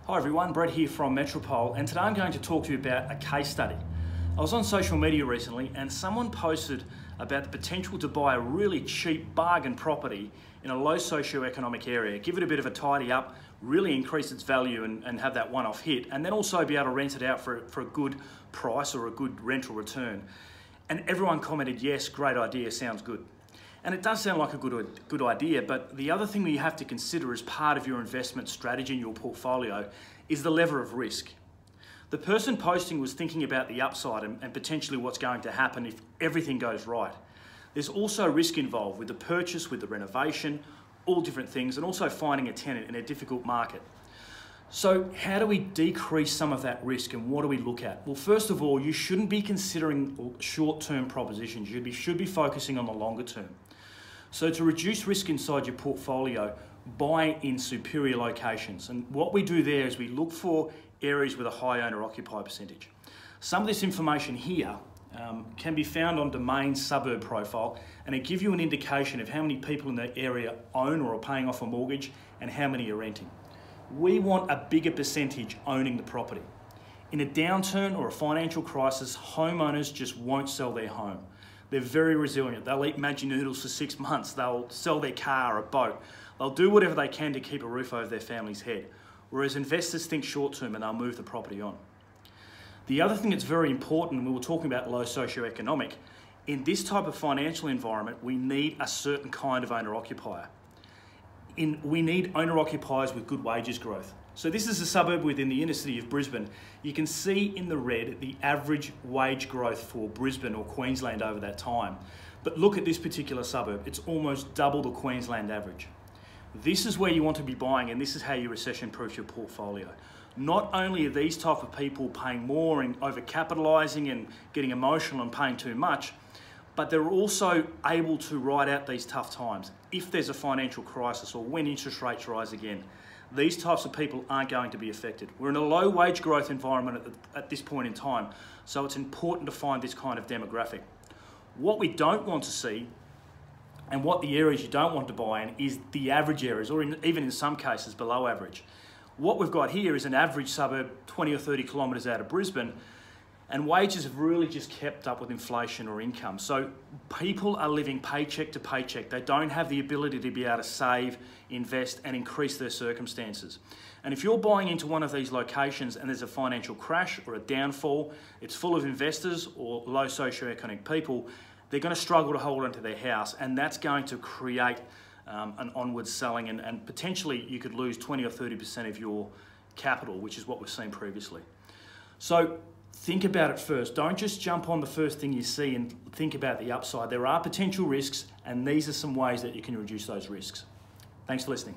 Hi everyone, Brett here from Metropole, and today I'm going to talk to you about a case study. I was on social media recently and someone posted about the potential to buy a really cheap bargain property in a low socioeconomic area, give it a bit of a tidy up, really increase its value and have that one-off hit, and then also be able to rent it out for a good price or a good rental return. And everyone commented, yes, great idea, sounds good. And it does sound like a good idea, but the other thing that you have to consider as part of your investment strategy in your portfolio is the level of risk. The person posting was thinking about the upside and potentially what's going to happen if everything goes right. There's also risk involved with the purchase, with the renovation, all different things, and also finding a tenant in a difficult market. So how do we decrease some of that risk and what do we look at? Well, first of all, you shouldn't be considering short-term propositions. You should be focusing on the longer term. So to reduce risk inside your portfolio, buy in superior locations. And what we do there is we look for areas with a high owner-occupier percentage. Some of this information here can be found on Domain's suburb profile, and it gives you an indication of how many people in the area own or are paying off a mortgage and how many are renting. We want a bigger percentage owning the property. In a downturn or a financial crisis, homeowners just won't sell their home. They're very resilient. They'll eat Maggi noodles for 6 months. They'll sell their car or a boat. They'll do whatever they can to keep a roof over their family's head. Whereas investors think short term and they'll move the property on. The other thing that's very important, and we were talking about low socioeconomic, in this type of financial environment, we need a certain kind of owner-occupier. We need owner-occupiers with good wages growth. So this is a suburb within the inner city of Brisbane. You can see in the red the average wage growth for Brisbane or Queensland over that time. But look at this particular suburb. It's almost double the Queensland average. This is where you want to be buying, and this is how you recession-proof your portfolio. Not only are these type of people paying more and overcapitalising and getting emotional and paying too much, but they're also able to ride out these tough times. If there's a financial crisis or when interest rates rise again, these types of people aren't going to be affected. We're in a low wage growth environment at this point in time, so it's important to find this kind of demographic. What we don't want to see, and what the areas you don't want to buy in, is the average areas, or even in some cases below average. What we've got here is an average suburb 20 or 30 kilometres out of Brisbane, and wages have really just kept up with inflation or income. So people are living paycheck to paycheck. They don't have the ability to be able to save, invest, and increase their circumstances. And if you're buying into one of these locations and there's a financial crash or a downfall, it's full of investors or low socioeconomic people, they're going to struggle to hold onto their house, and that's going to create an onward selling, and potentially you could lose 20 or 30% of your capital, which is what we've seen previously. So think about it first. Don't just jump on the first thing you see and think about the upside. There are potential risks, and these are some ways that you can reduce those risks. Thanks for listening.